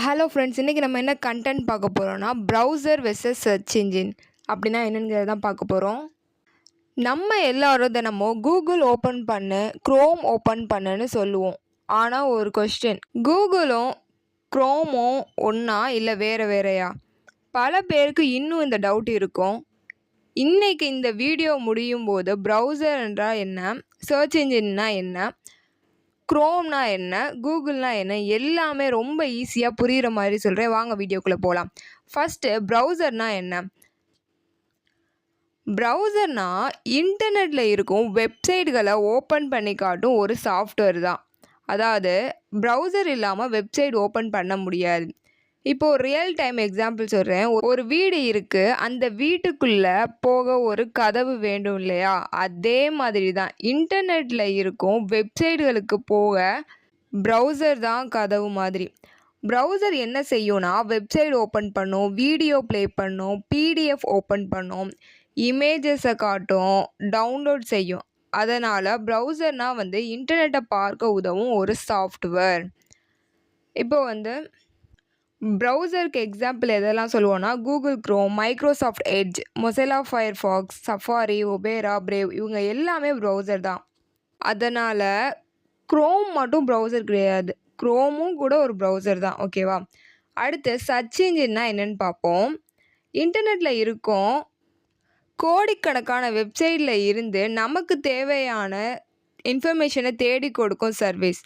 Hello friends, இன்றைக்கி நம்ம என்ன கண்டென்ட் பார்க்க போகிறோன்னா ப்ரௌசர் வெர்சஸ் சர்ச் இன்ஜின் அப்படின்னா என்னங்கிறத தான் பார்க்க போகிறோம். நம்ம எல்லோரும் தினமும் கூகுள் ஓப்பன் பண்ணு, க்ரோம் ஓப்பன் பண்ணுன்னு சொல்லுவோம். ஆனால் ஒரு கொஸ்டின், கூகுளும் க்ரோமும் ஒன்றா இல்லை வேறு வேறையா? பல பேருக்கு இன்னும் இந்த டவுட் இருக்கும். இன்றைக்கி இந்த வீடியோ முடியும் போது ப்ரௌசர் என்றால் என்ன, சர்ச் இன்ஜின்னா என்ன, க்ரோம்னா என்ன, கூகுள்னா என்ன, எல்லாமே ரொம்ப ஈஸியாக புரிகிற மாதிரி சொல்கிறேன். வாங்க வீடியோக்குள்ளே போகலாம். ஃபஸ்ட்டு ப்ரௌசர்னா என்ன? ப்ரௌசர்னா இன்டர்நெட்டில் இருக்கும் வெப்சைட்களை ஓப்பன் பண்ணி காட்டும் ஒரு சாஃப்ட்வேர் தான். அதாவது ப்ரௌசர் இல்லாமல் வெப்சைட் ஓப்பன் பண்ண முடியாது. இப்போது ரியல் டைம் எக்ஸாம்பிள் சொல்கிறேன். ஒரு வீடு இருக்குது, அந்த வீட்டுக்குள்ளே போக ஒரு கதவு வேண்டும் இல்லையா? அதே மாதிரி தான் இன்டர்நெட்டில் இருக்கும் வெப்சைட்டுகளுக்கு போக ப்ரௌசர் தான் கதவு மாதிரி. ப்ரௌசர் என்ன செய்யும்னா வெப்சைட் ஓப்பன் பண்ணும், வீடியோ ப்ளே பண்ணும், பிடிஎஃப் ஓப்பன் பண்ணும், இமேஜஸை காட்டும், டவுன்லோட் செய்யும். அதனால் ப்ரௌசர்னால் இன்டர்நெட்டை பார்க்க உதவும் ஒரு சாஃப்ட்வேர். இப்போ ப்ரௌசருக்கு எக்ஸாம்பிள் எதெல்லாம் சொல்லுவோன்னா Google Chrome, Microsoft Edge, Mozilla Firefox, Safari, Opera, Brave இவங்க எல்லாமே ப்ரௌசர் தான். அதனால் க்ரோம் மட்டும் ப்ரௌசர் கிடையாது, க்ரோமும் கூட ஒரு ப்ரௌசர் தான். ஓகேவா? அடுத்து சர்ச் இன்ஜின்னா என்னென்னு பார்ப்போம். இன்டர்நெட்டில் இருக்கும் கோடிக்கணக்கான வெப்சைட்டில் இருந்து நமக்கு தேவையான இன்ஃபர்மேஷனை தேடி கொடுக்கும் சர்வீஸ்.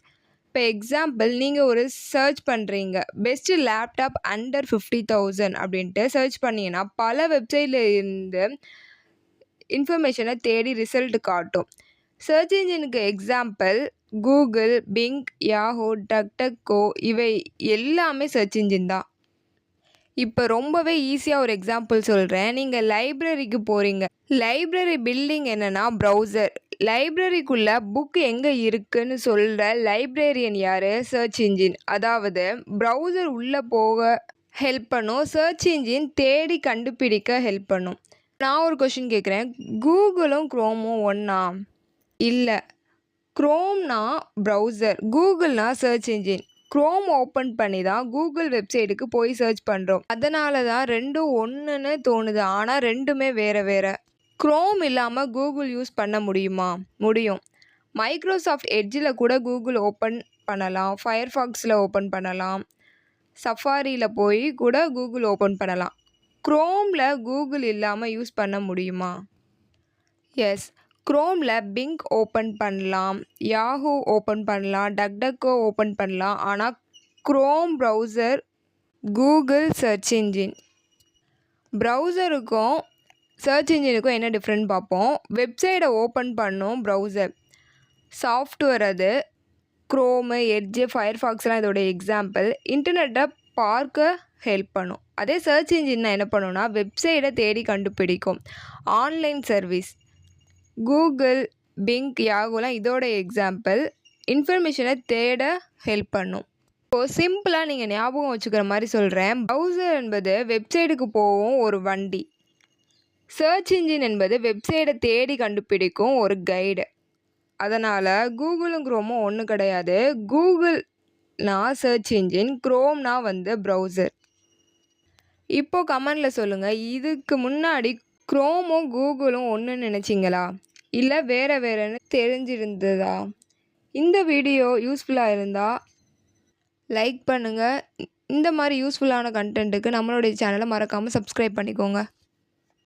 இப்போ எக்ஸாம்பிள், நீங்கள் ஒரு சர்ச் பண்ணுறீங்க, பெஸ்ட்டு லேப்டாப் அண்டர் 50,000 அப்படின்ட்டு சர்ச் பண்ணிங்கன்னா பல வெப்சைட்டில் இருந்து இன்ஃபர்மேஷனை தேடி ரிசல்ட் காட்டும். சர்ச் இன்ஜினுக்கு example Google, Bing, Yahoo, DuckDuckGo இவை எல்லாமே சர்ச் இன்ஜின் தான். இப்போ ரொம்பவே ஈஸியாக ஒரு எக்ஸாம்பிள் சொல்கிறேன். நீங்கள் லைப்ரரிக்கு போகிறீங்க, லைப்ரரி பில்டிங் என்னென்னா ப்ரௌசர். லைப்ரரிக்குள்ளே புக் எங்கே இருக்குதுன்னு சொல்கிற லைப்ரரியன் யார்? Search engine. அதாவது ப்ரௌசர் உள்ளே போக ஹெல்ப் பண்ணும், சர்ச் இன்ஜின் தேடி கண்டுபிடிக்க ஹெல்ப் பண்ணும். நான் ஒரு கொஷின் கேட்குறேன், கூகுளும் க்ரோமும் ஒன்றா? இல்லை. க்ரோம்னா ப்ரௌசர், கூகுள்னா சர்ச் இன்ஜின். க்ரோம் ஓப்பன் பண்ணி தான் கூகுள் வெப்சைட்டுக்கு போய் சர்ச் பண்ணுறோம். அதனால தான் ரெண்டும் ஒன்றுன்னு தோணுது, ஆனால் ரெண்டுமே வேறு வேறு. க்ரோம் இல்லாமல் கூகுள் யூஸ் பண்ண முடியுமா? முடியும். மைக்ரோசாஃப்ட் எட்ஜில் கூட கூகுள் ஓப்பன் பண்ணலாம், ஃபயர்ஃபாக்ஸில் ஓப்பன் பண்ணலாம், சஃபாரியில் போய் கூட கூகுள் ஓப்பன் பண்ணலாம். க்ரோமில் கூகுள் இல்லாமல் யூஸ் பண்ண முடியுமா? எஸ். க்ரோமில் பிங் ஓப்பன் பண்ணலாம், யாஹூ ஓப்பன் பண்ணலாம், டக்டக்கோ ஓப்பன் பண்ணலாம். ஆனால் Chrome browser, Google search engine. ப்ரௌசருக்கும் சர்ச் இன்ஜினுக்கும் என்ன டிஃப்ரெண்ட் பார்ப்போம். வெப்சைட்டை ஓப்பன் பண்ணும் ப்ரௌசர், சாஃப்ட்வேர் அது. க்ரோமு, எட்ஜு, ஃபயர்ஃபாக்ஸ்லாம் இதோடைய எக்ஸாம்பிள். இன்டர்நெட்டை பார்க்க ஹெல்ப் பண்ணும். அதே சர்ச் இன்ஜின்னா என்ன பண்ணுன்னா வெப்சைட்டை தேடி கண்டுபிடிக்கும், ஆன்லைன் சர்வீஸ். கூகுள், பிங், யாஹூலாம் இதோட எக்ஸாம்பிள். இன்ஃபர்மேஷனை தேட ஹெல்ப் பண்ணும். இப்போது சிம்பிளாக நீங்கள் ஞாபகம் வச்சுக்கிற மாதிரி சொல்கிறேன். ப்ரௌசர் என்பது வெப்சைட்டுக்கு போகும் ஒரு வண்டி, சர்ச் இன்ஜின் என்பது வெப்சைட்டை தேடி கண்டுபிடிக்கும் ஒரு கைடு. அதனால் கூகுளும் க்ரோமும் ஒன்று கிடையாது. கூகுள்னா சர்ச் இன்ஜின், க்ரோம்னா ப்ரௌசர். இப்போது கமெண்டில் சொல்லுங்கள், இதுக்கு முன்னாடி க்ரோமும் கூகுளும் ஒன்றுன்னு நினச்சிங்களா, இல்லை வேறு வேறுன்னு தெரிஞ்சிருந்ததா? இந்த வீடியோ யூஸ்ஃபுல்லாக இருந்தால் லைக் பண்ணுங்கள். இந்த மாதிரி யூஸ்ஃபுல்லான கண்டென்ட்டுக்கு நம்மளுடைய சேனலை மறக்காமல் சப்ஸ்கிரைப் பண்ணிக்கோங்க.